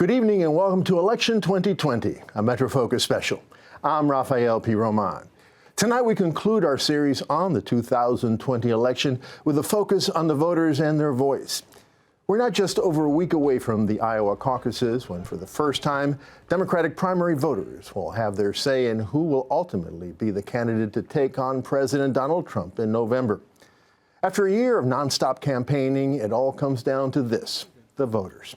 Good evening and welcome to Election 2020, a Metro Focus special. I'm Rafael P. Roman. Tonight we conclude our series on the 2020 election with a focus on the voters and their voice. We're not just over a week away from the Iowa caucuses when, for the first time, Democratic primary voters will have their say in who will ultimately be the candidate to take on President Donald Trump in November. After a year of nonstop campaigning, it all comes down to this: the voters.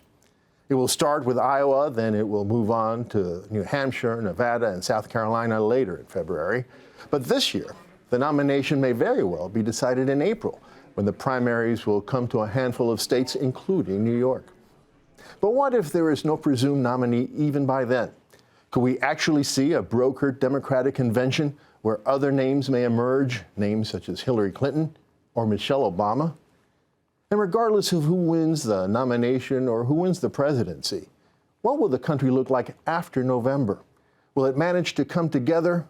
It will start with Iowa, then it will move on to New Hampshire, Nevada, and South Carolina later in February. But this year, the nomination may very well be decided in April, when the primaries will come to a handful of states, including New York. But what if there is no presumed nominee even by then? Could we actually see a brokered Democratic convention where other names may emerge, names such as Hillary Clinton or Michelle Obama? And regardless of who wins the nomination or who wins the presidency, what will the country look like after November? Will it manage to come together,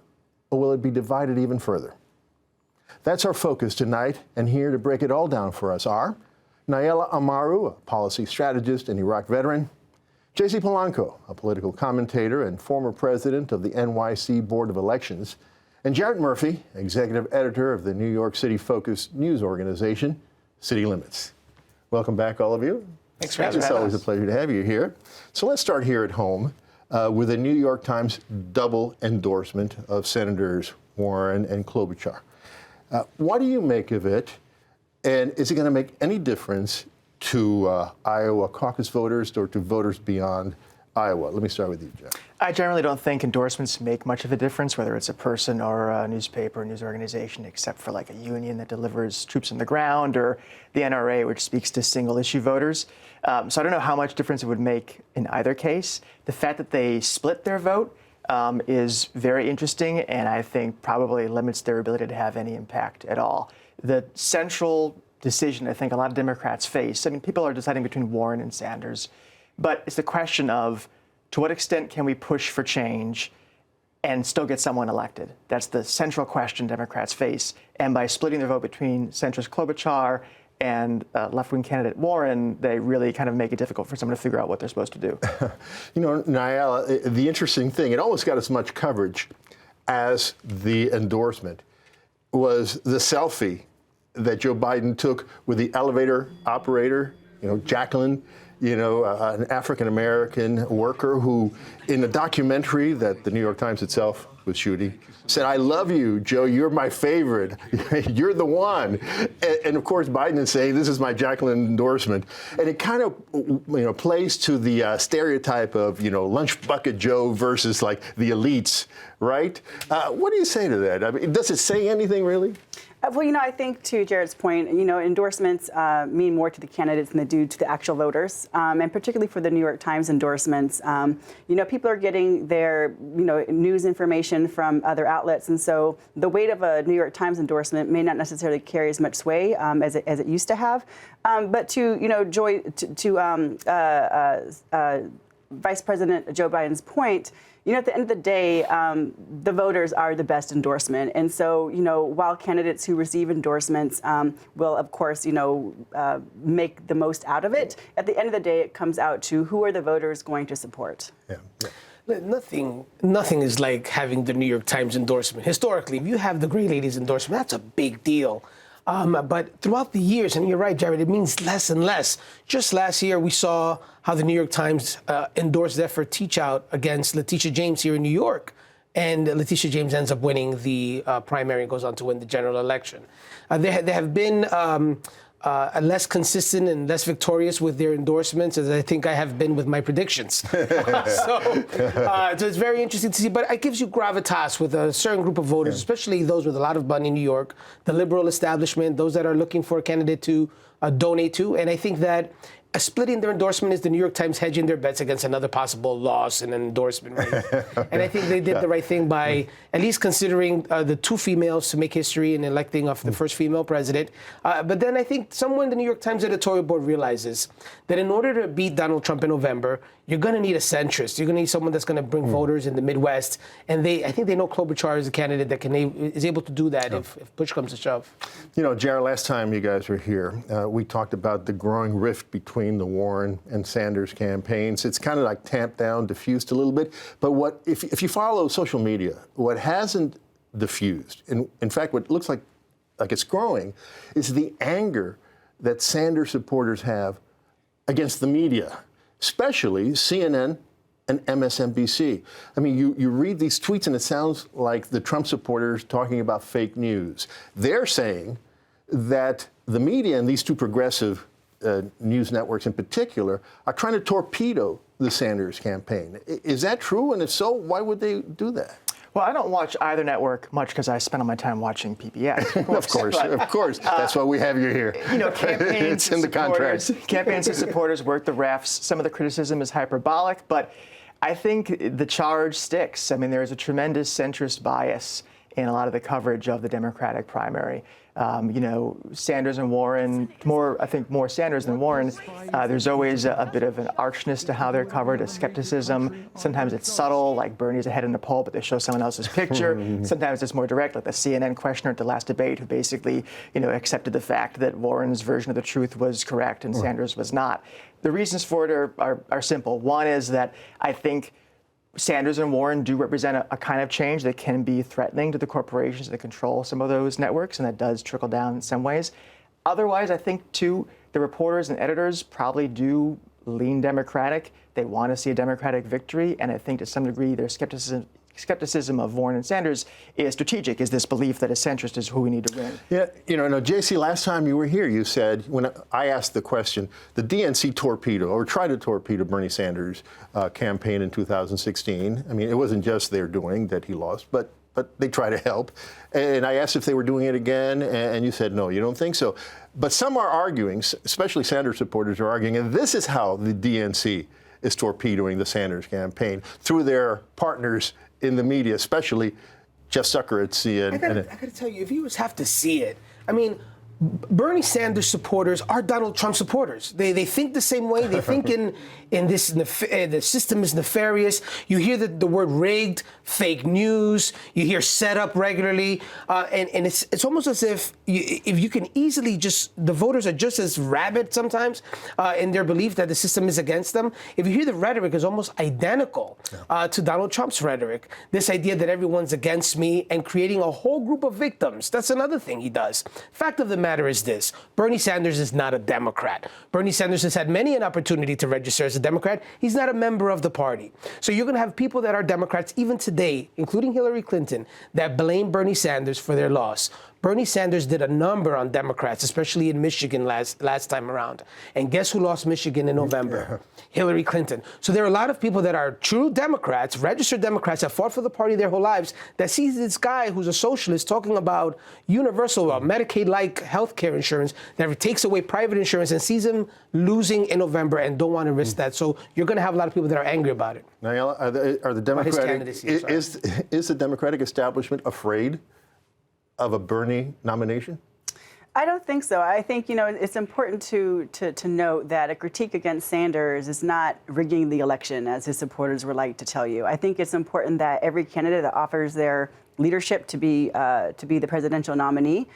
or will it be divided even further? That's our focus tonight, and here to break it all down for us are Nayela Amaru, a policy strategist and Iraq veteran; J.C. Polanco, a political commentator and former president of the NYC Board of Elections; and Jarrett Murphy, executive editor of the New York City-focused news organization, City Limits. Welcome back, all of you. Thanks for having us. It's always a pleasure to have you here. So let's start here at home with a New York Times double endorsement of Senators Warren and Klobuchar. What do you make of it? And is it going to make any difference to Iowa caucus voters or to voters beyond Iowa? Let me start with you, Jeff. I generally don't think endorsements make much of a difference, whether it's a person or a newspaper or news organization, except for like a union that delivers troops on the ground or the NRA, which speaks to single-issue voters. So I don't know how much difference it would make in either case. The fact that they split their vote is very interesting, and I think probably limits their ability to have any impact at all. The central decision I think a lot of Democrats face, I mean, people are deciding between Warren and Sanders, but it's the question of to what extent can we push for change and still get someone elected? That's the central question Democrats face. And by splitting their vote between centrist Klobuchar and left-wing candidate Warren, they really kind of make it difficult for someone to figure out what they're supposed to do. You know, Nayela, the interesting thing, it almost got as much coverage as the endorsement, was the selfie that Joe Biden took with the elevator operator, Jacqueline, an African-American worker who, in a documentary that the New York Times itself was shooting, said, "I love you, Joe. You're my favorite. You're the one." And of course, Biden is saying, "This is my Jacqueline endorsement." And it kind of, plays to the stereotype of, lunch bucket Joe versus like the elites, right? What do you say to that? I mean, does it say anything really? Well, I think to Jarrett's point, endorsements mean more to the candidates than they do to the actual voters, and particularly for the New York Times endorsements. People are getting their, news information from other outlets, and so the weight of a New York Times endorsement may not necessarily carry as much sway as it used to have. But to, Vice President Joe Biden's point, at the end of the day, the voters are the best endorsement. And so, while candidates who receive endorsements will, of course, make the most out of it, at the end of the day, it comes out to who are the voters going to support. Yeah. Nothing is like having the New York Times endorsement. Historically, if you have the Gray Ladies endorsement, that's a big deal. But throughout the years, and you're right, Jared, it means less and less. Just last year, we saw how the New York Times endorsed the effort Teach Out against Letitia James here in New York. And Letitia James ends up winning the primary and goes on to win the general election. They have been less consistent and less victorious with their endorsements as I think I have been with my predictions. So it's very interesting to see. But it gives you gravitas with a certain group of voters, especially those with a lot of money in New York, the liberal establishment, those that are looking for a candidate to donate to. And I think that splitting their endorsement is the New York Times hedging their bets against another possible loss in an endorsement race. And I think they did the right thing by at least considering the two females to make history in electing of the first female president. But then I think someone in the New York Times editorial board realizes that in order to beat Donald Trump in November, you're going to need a centrist. You're going to need someone that's going to bring voters in the Midwest. And I think they know Klobuchar is a candidate that is able to do that if push comes to shove. Jared, last time you guys were here, we talked about the growing rift between between the Warren and Sanders campaigns. It's kind of like tamped down, diffused a little bit. But if you follow social media, what hasn't diffused, in fact, what looks like it's growing, is the anger that Sanders supporters have against the media, especially CNN and MSNBC. I mean, you read these tweets and it sounds like the Trump supporters talking about fake news. They're saying that the media and these two progressive news networks in particular are trying to torpedo the Sanders campaign. Is that true? And if so, why would they do that? Well, I don't watch either network much because I spend all my time watching PBS. Of course. That's why we have you here. Campaigns it's in the contract. Campaigns and supporters work the refs. Some of the criticism is hyperbolic, but I think the charge sticks. I mean, there is a tremendous centrist bias in a lot of the coverage of the Democratic primary. Sanders and Warren, I think more Sanders than Warren. There's always a bit of an archness to how they're covered, a skepticism. Sometimes it's subtle, like Bernie's ahead in the poll, but they show someone else's picture. Sometimes it's more direct, like the CNN questioner at the last debate, who basically, accepted the fact that Warren's version of the truth was correct and Sanders was not. The reasons for it are simple. One is that I think Sanders and Warren do represent a kind of change that can be threatening to the corporations that control some of those networks, and that does trickle down in some ways. Otherwise, I think, too, the reporters and editors probably do lean Democratic. They want to see a Democratic victory, and I think to some degree their skepticism of Warren and Sanders is strategic, is this belief that a centrist is who we need to win. Yeah, JC, last time you were here, you said, when I asked the question, the DNC torpedo or tried to torpedo Bernie Sanders' campaign in 2016. I mean, it wasn't just their doing that he lost, but they try to help. And I asked if they were doing it again, and you said, no, you don't think so. But some are arguing, especially Sanders supporters are arguing, and this is how the DNC is torpedoing the Sanders campaign through their partners in the media, especially Jeff Zucker at CNN. I gotta tell you, if you have to see it, I mean, Bernie Sanders supporters are Donald Trump supporters. They think the same way. They think in this the system is nefarious. You hear the word rigged, fake news. You hear set up regularly, and it's almost as if you can easily the voters are just as rabid sometimes in their belief that the system is against them. If you hear the rhetoric is almost identical to Donald Trump's rhetoric. This idea that everyone's against me and creating a whole group of victims. That's another thing he does. Fact of the matter is this: Bernie Sanders is not a Democrat. Bernie Sanders has had many an opportunity to register as a Democrat. He's not a member of the party. So you're going to have people that are Democrats even today, including Hillary Clinton, that blame Bernie Sanders for their loss. Bernie Sanders did a number on Democrats, especially in Michigan last time around. And guess who lost Michigan in November? Hillary Clinton. So there are a lot of people that are true Democrats, registered Democrats, that fought for the party their whole lives, that sees this guy who's a socialist talking about universal Medicaid-like health care insurance that takes away private insurance and sees him losing in November and don't want to risk that. So you're going to have a lot of people that are angry about it. Now, are the Democratic, is the Democratic establishment afraid of a Bernie nomination? I don't think so. I think, it's important to note that a critique against Sanders is not rigging the election, as his supporters would like to tell you. I think it's important that every candidate that offers their leadership to be the presidential nominee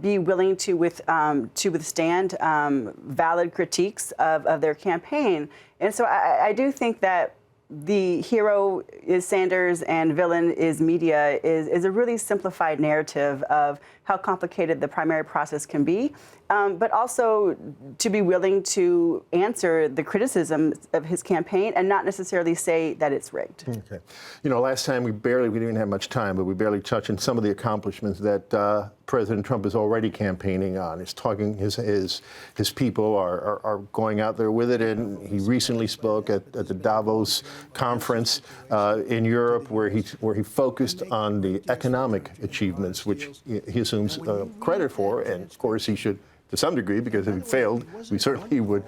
be willing to withstand valid critiques of their campaign. And so I do think that the hero is Sanders and villain is media is a really simplified narrative of how complicated the primary process can be, but also to be willing to answer the criticism of his campaign and not necessarily say that it's rigged. Okay. Last time we didn't even have much time, but we barely touched on some of the accomplishments that President Trump is already campaigning on. He's talking, his people are going out there with it, and he recently spoke at the Davos conference in Europe, where he focused on the economic achievements, which he assumes credit for, and of course he should to some degree, because if he failed, we certainly would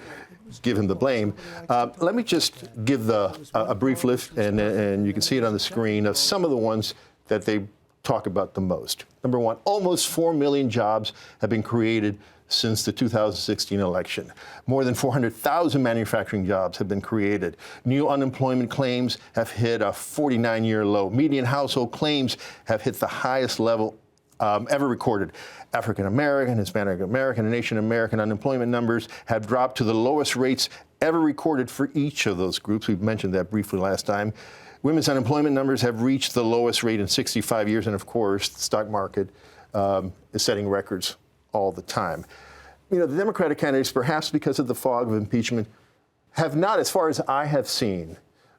give him the blame. Let me just give a brief list, and you can see it on the screen, of some of the ones that they talk about the most. Number one, almost 4 million jobs have been created since the 2016 election. More than 400,000 manufacturing jobs have been created. New unemployment claims have hit a 49-year low. Median household claims have hit the highest level ever recorded. African American, Hispanic American, and Asian American unemployment numbers have dropped to the lowest rates ever recorded for each of those groups. We've mentioned that briefly last time. Women's unemployment numbers have reached the lowest rate in 65 years, and of course, the stock market is setting records all the time. You know, the Democratic candidates, perhaps because of the fog of impeachment, have not, as far as I have seen,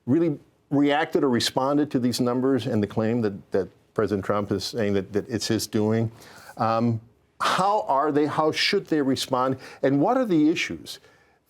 really reacted or responded to these numbers and the claim that President Trump is saying that it's his doing. How are they? How should they respond? And what are the issues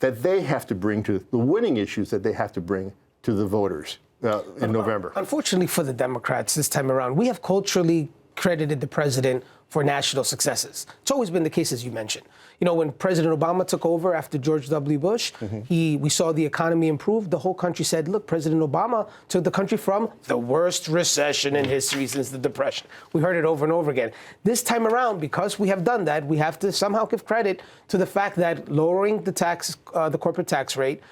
that they have to bring to the winning issues that they have to bring to the voters in November? Unfortunately for the Democrats this time around, we have culturally credited the president for national successes. It's always been the case, as you mentioned. You know, when President Obama took over after George W. Bush, we saw the economy improve. The whole country said, look, President Obama took the country from the worst recession in history since the Depression. We heard it over and over again. This time around, because we have done that, we have to somehow give credit to the fact that lowering the tax, the corporate tax rate,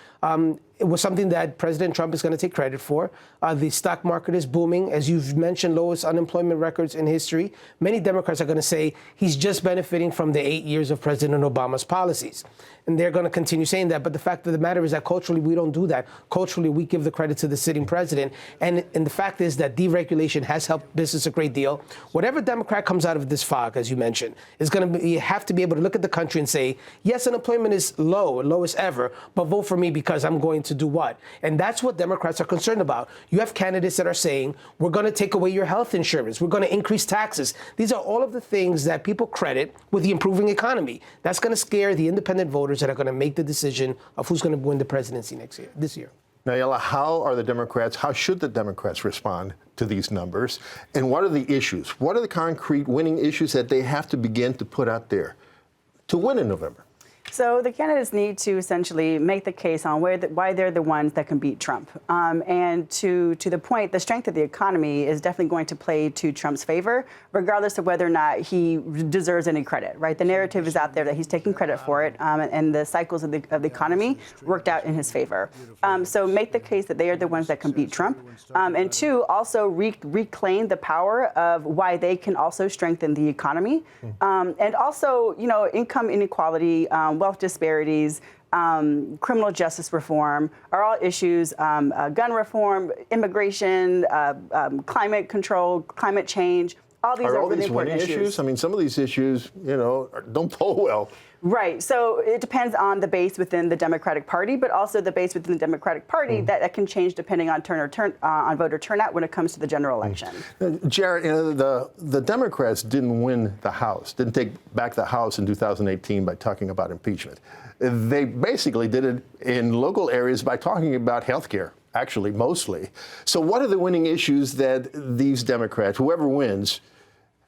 it was something that President Trump is going to take credit for. The stock market is booming. As you've mentioned, lowest unemployment records in history. Many Democrats are going to say he's just benefiting from the 8 years of President Obama's policies. And they're going to continue saying that. But the fact of the matter is that culturally, we don't do that. Culturally, we give the credit to the sitting president. And the fact is that deregulation has helped business a great deal. Whatever Democrat comes out of this fog, as you mentioned, is going to be, you have to be able to look at the country and say, yes, unemployment is low, lowest ever, but vote for me because I'm going to do what? And that's what Democrats are concerned about. You have candidates that are saying, we're going to take away your health insurance. We're going to increase taxes. These are all of the things that people credit with the improving economy. That's going to scare the independent voters that are going to make the decision of who's going to win the presidency this year. Nayela, how should the Democrats respond to these numbers? And what are the issues? What are the concrete winning issues that they have to begin to put out there to win in November? So the candidates need to essentially make the case on why they're the ones that can beat Trump. And to the point, the strength of the economy is definitely going to play to Trump's favor, regardless of whether or not he deserves any credit, right? The narrative is out there that he's taking credit for it, and the cycles of the economy worked out in his favor. So make the case that they are the ones that can beat Trump. And two, also reclaim the power of why they can also strengthen the economy. And also, you know, income inequality, wealth disparities, criminal justice reform are all issues, gun reform, immigration, climate control, climate change. All these are really important issues. I mean, some of these issues, you know, don't poll well. Right. So it depends on the base within the Democratic Party, but also the base within the Democratic Party that can change depending on on voter turnout when it comes to the general election. Jared, you know, the Democrats didn't win the House, didn't take back the House in 2018 by talking about impeachment. They basically did it in local areas by talking about health care, actually, mostly. So what are the winning issues that these Democrats, whoever wins,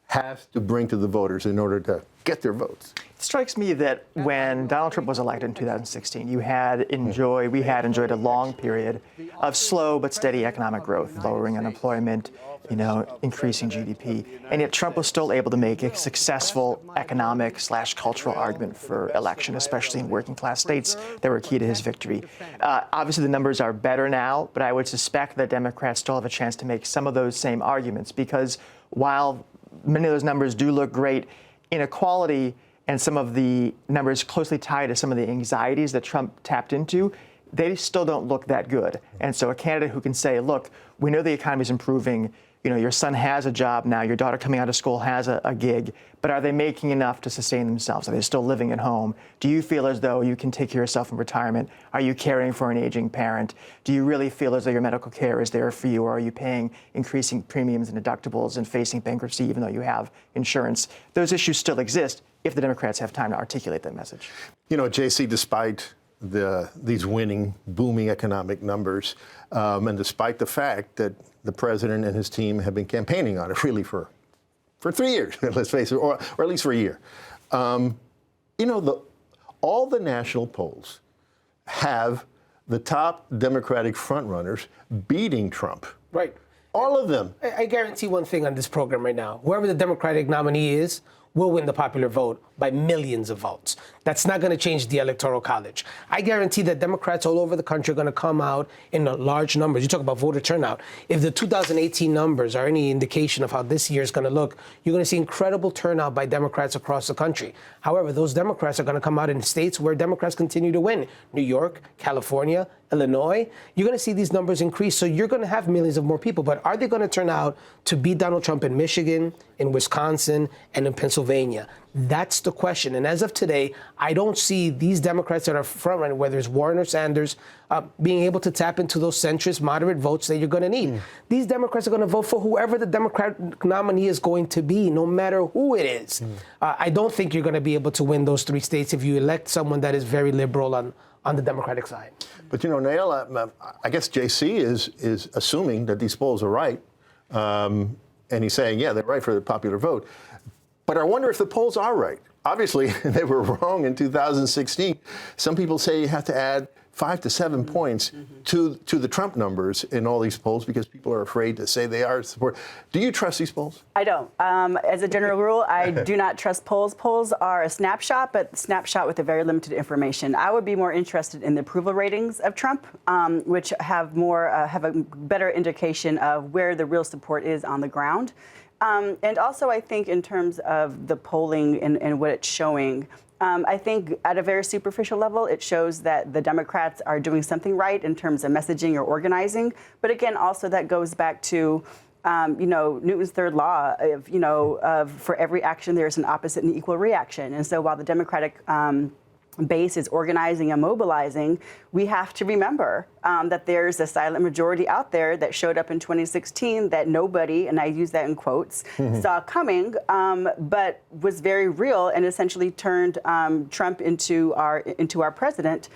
have to bring to the voters in order to get their votes? It strikes me that when Donald Trump was elected in 2016, we had enjoyed a long period of slow but steady economic growth, lowering unemployment, you know, increasing GDP. And yet Trump was still able to make a successful economic/cultural argument for election, especially in working class states that were key to his victory. Obviously, the numbers are better now, but I would suspect that Democrats still have a chance to make some of those same arguments, because while many of those numbers do look great, inequality and some of the numbers closely tied to some of the anxieties that Trump tapped into, they still don't look that good. And so a candidate who can say, look, we know the economy is improving, you know, your son has a job now, your daughter coming out of school has a gig, but are they making enough to sustain themselves? Are they still living at home? Do you feel as though you can take care of yourself in retirement? Are you caring for an aging parent? Do you really feel as though your medical care is there for you, or are you paying increasing premiums and deductibles and facing bankruptcy even though you have insurance? Those issues still exist if the Democrats have time to articulate that message. You know, JC, despite these winning, booming economic numbers, and despite the fact that the president and his team have been campaigning on it really for 3 years, let's face it, or at least for a year. You know, all the national polls have the top Democratic frontrunners beating Trump. Right. All of them. I guarantee one thing on this program right now. Whoever the Democratic nominee is will win the popular vote by millions of votes. That's not going to change the Electoral College. I guarantee that Democrats all over the country are going to come out in large numbers. You talk about voter turnout. If the 2018 numbers are any indication of how this year is going to look, you're going to see incredible turnout by Democrats across the country. However, those Democrats are going to come out in states where Democrats continue to win. New York, California, Illinois. You're going to see these numbers increase, so you're going to have millions of more people. But are they going to turn out to beat Donald Trump in Michigan, in Wisconsin, and in Pennsylvania? That's the question. And as of today, I don't see these Democrats that are front-running, whether it's Warren or Sanders, being able to tap into those centrist, moderate votes that you're going to need. These Democrats are going to vote for whoever the Democratic nominee is going to be, no matter who it is. I don't think you're going to be able to win those 3 states if you elect someone that is very liberal on the Democratic side. But, you know, Nael, I guess JC is assuming that these polls are right. And he's saying, yeah, they're right for the popular vote. But I wonder if the polls are right. Obviously, they were wrong in 2016. Some people say you have to add 5 to 7 points to the Trump numbers in all these polls because people are afraid to say they are support. Do you trust these polls? I don't. As a general rule, I do not trust polls. Polls are a snapshot, but snapshot with a very limited information. I would be more interested in the approval ratings of Trump, which have a better indication of where the real support is on the ground. And also, I think in terms of the polling and what it's showing, I think at a very superficial level, it shows that the Democrats are doing something right in terms of messaging or organizing. But again, also that goes back to, Newton's third law of for every action, there is an opposite and equal reaction. And so while the Democratic base is organizing and mobilizing, we have to remember that there's a silent majority out there that showed up in 2016 that nobody, and I use that in quotes, saw coming, but was very real and essentially turned Trump into our president.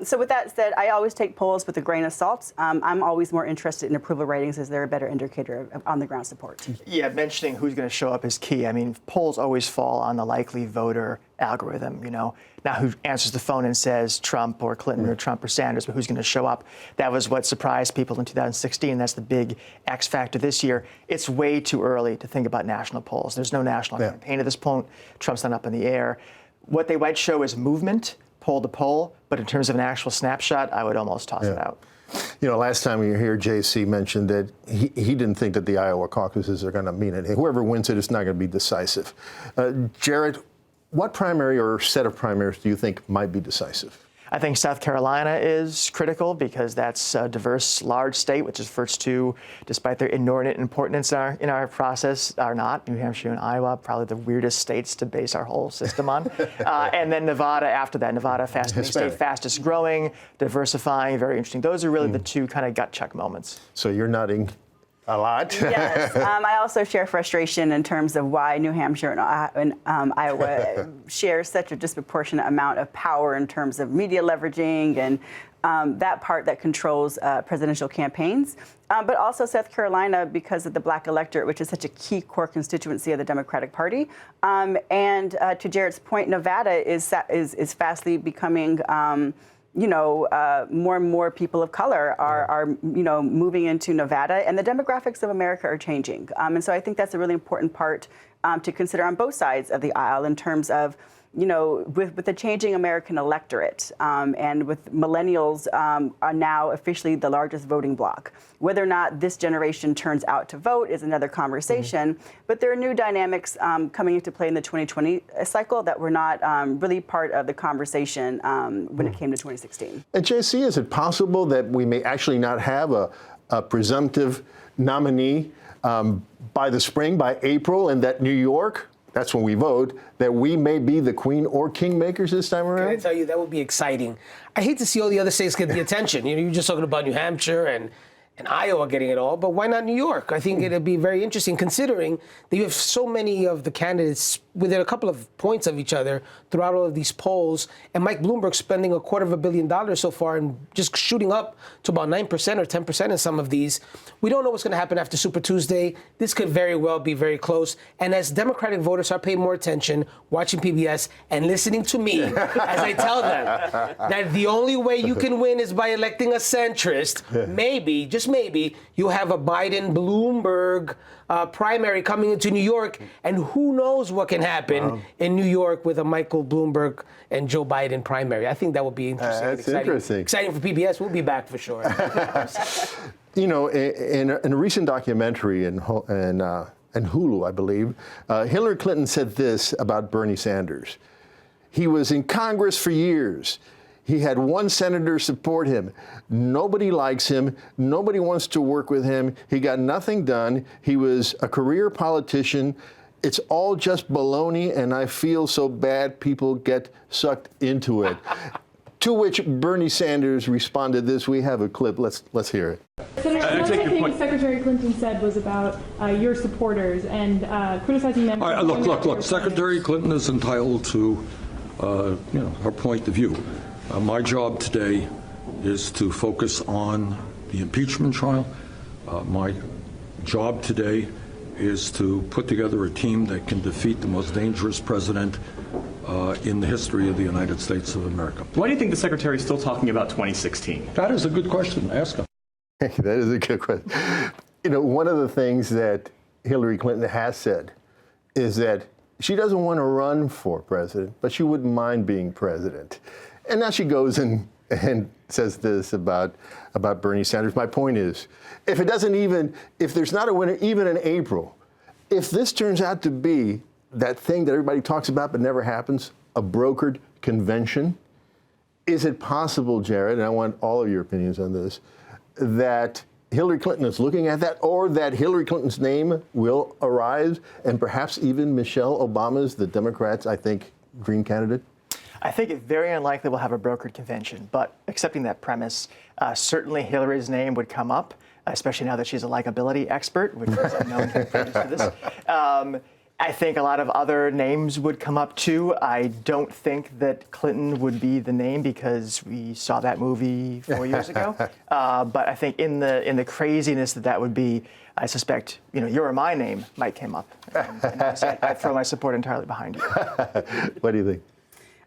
So with that said, I always take polls with a grain of salt. I'm always more interested in approval ratings as they're a better indicator of on-the-ground support. Yeah, mentioning who's going to show up is key. I mean, polls always fall on the likely voter algorithm, Now who answers the phone and says Trump or Clinton or Trump or Sanders, but who's going to show up? That was what surprised people in 2016. That's the big X factor this year. It's way too early to think about national polls. There's no national campaign at this point. Trump's not up in the air. What they might show is movement, poll to poll, but in terms of an actual snapshot, I would almost toss it out. Last time we were here, JC mentioned that he didn't think that the Iowa caucuses are going to mean anything. Whoever wins it, it's not going to be decisive. Jared, what primary or set of primaries do you think might be decisive? I think South Carolina is critical because that's a diverse, large state, which is first two, despite their inordinate importance in our process, are not. New Hampshire and Iowa, probably the weirdest states to base our whole system on. And then Nevada after that. Nevada, fastest state, fastest growing, diversifying, very interesting. Those are really the two kind of gut check moments. So you're nodding a lot. Yes. I also share frustration in terms of why New Hampshire and Iowa share such a disproportionate amount of power in terms of media leveraging and that part that controls presidential campaigns. But also South Carolina because of the black electorate, which is such a key core constituency of the Democratic Party. And to Jared's point, Nevada is fastly becoming more and more people of color are moving into Nevada, and the demographics of America are changing. And so I think that's a really important part to consider on both sides of the aisle in terms of, with the changing American electorate and with millennials are now officially the largest voting bloc. Whether or not this generation turns out to vote is another conversation, but there are new dynamics coming into play in the 2020 cycle that were not really part of the conversation when it came to 2016. And JC, is it possible that we may actually not have a presumptive nominee by the spring, by April, and that New York, that's when we vote, that we may be the queen or king makers this time around? Can I tell you, that would be exciting. I hate to see all the other states get the attention. You're just talking about New Hampshire and Iowa getting it all, but why not New York? I think it'd be very interesting considering that you have so many of the candidates within a couple of points of each other throughout all of these polls, and Mike Bloomberg spending $250 million so far and just shooting up to about 9% or 10% in some of these. We don't know what's going to happen after Super Tuesday. This could very well be very close. And as Democratic voters are paying more attention, watching PBS and listening to me as I tell them that the only way you can win is by electing a centrist, maybe, just just maybe, you have a Biden-Bloomberg primary coming into New York, and who knows what can happen in New York with a Michael Bloomberg and Joe Biden primary. I think that would be interesting. and That's exciting. interesting. Exciting for PBS. We'll be back for sure. You know, in a recent documentary in Hulu, I believe, Hillary Clinton said this about Bernie Sanders. He was in Congress for years. He had one senator support him. Nobody likes him. Nobody wants to work with him. He got nothing done. He was a career politician. It's all just baloney, and I feel so bad people get sucked into it. To which Bernie Sanders responded this. We have a clip. Let's hear it. Senator, another thing Secretary Clinton said was about your supporters and criticizing them. All right, look. Secretary Clinton is entitled to, her point of view. My job today is to focus on the impeachment trial. My job today is to put together a team that can defeat the most dangerous president in the history of the United States of America. Why do you think the Secretary is still talking about 2016? That is a good question. Ask him. That is a good question. You know, one of the things that Hillary Clinton has said is that she doesn't want to run for president, but she wouldn't mind being president. And now she goes and says this about Bernie Sanders. My point is, if there's not a winner even in April, if this turns out to be that thing that everybody talks about but never happens, a brokered convention, is it possible, Jared, and I want all of your opinions on this, that Hillary Clinton is looking at that, or that Hillary Clinton's name will arise, and perhaps even Michelle Obama's, the Democrats', I think, dream candidate? I think it's very unlikely we'll have a brokered convention, but accepting that premise, certainly Hillary's name would come up, especially now that she's a likability expert, which is unknown to this. I think a lot of other names would come up too. I don't think that Clinton would be the name because we saw that movie 4 years ago. But I think in the craziness that would be, I suspect, your or my name might come up. And I throw my support entirely behind you. What do you think?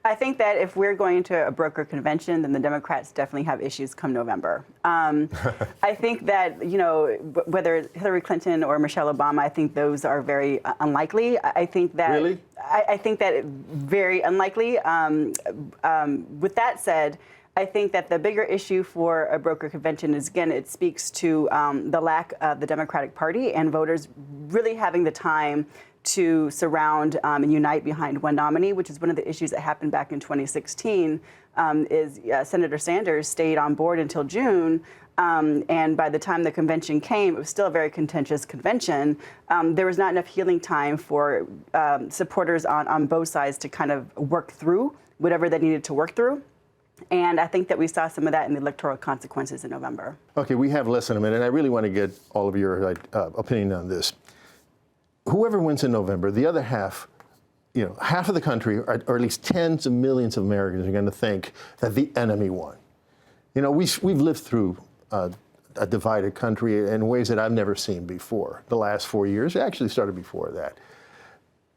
I think that if we're going to a broker convention, then the Democrats definitely have issues come November. I think that, whether Hillary Clinton or Michelle Obama, I think those are very unlikely. I think that Really? I think that very unlikely. With that said, I think that the bigger issue for a broker convention is, again, it speaks to the lack of the Democratic Party and voters really having the time to surround and unite behind one nominee, which is one of the issues that happened back in 2016, Senator Sanders stayed on board until June, and by the time the convention came, it was still a very contentious convention. There was not enough healing time for supporters on both sides to kind of work through whatever they needed to work through. And I think that we saw some of that in the electoral consequences in November. Okay, we have less than a minute, and I really want to get all of your opinion on this. Whoever wins in November, the other half, half of the country, or at least tens of millions of Americans, are going to think that the enemy won. We've lived through a divided country in ways that I've never seen before. The last 4 years, it actually started before that.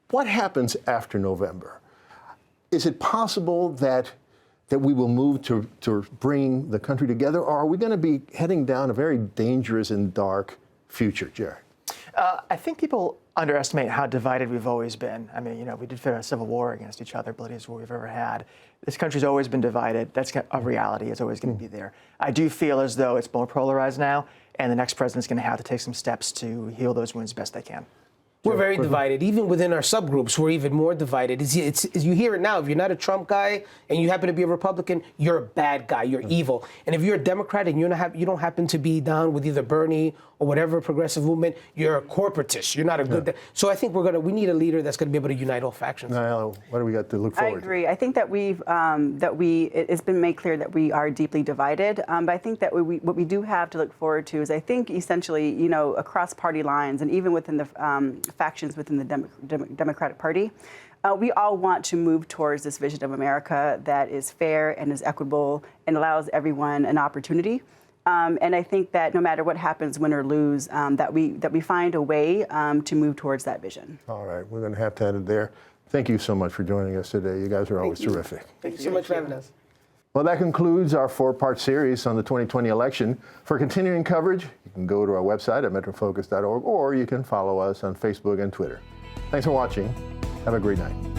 What happens after November? Is it possible that we will move to bring the country together, or are we going to be heading down a very dangerous and dark future, Jared? I think people underestimate how divided we've always been. I mean, we did fight a civil war against each other, bloodiest war we've ever had. This country's always been divided. That's a reality. It's always going to be there. I do feel as though it's more polarized now, and the next president's going to have to take some steps to heal those wounds best they can. We're very divided. Even within our subgroups, we're even more divided. You hear it now. If you're not a Trump guy and you happen to be a Republican, you're a bad guy. You're evil. And if you're a Democrat and you don't happen to be down with either Bernie or whatever progressive movement, you're a corporatist. You're not a good. So I think we need a leader that's going to be able to unite all factions. Niall, what do we got to look forward to? I agree. I think that it's been made clear that we are deeply divided. But I think that what we do have to look forward to is, I think, essentially, across party lines and even within the factions within the Democratic Party, we all want to move towards this vision of America that is fair and is equitable and allows everyone an opportunity. And I think that no matter what happens, win or lose, that we find a way to move towards that vision. All right, we're going to have to end it there. Thank you so much for joining us today. You guys are always terrific. Thank you so much for having us. Well, that concludes our 4-part series on the 2020 election. For continuing coverage, you can go to our website at metrofocus.org, or you can follow us on Facebook and Twitter. Thanks for watching. Have a great night.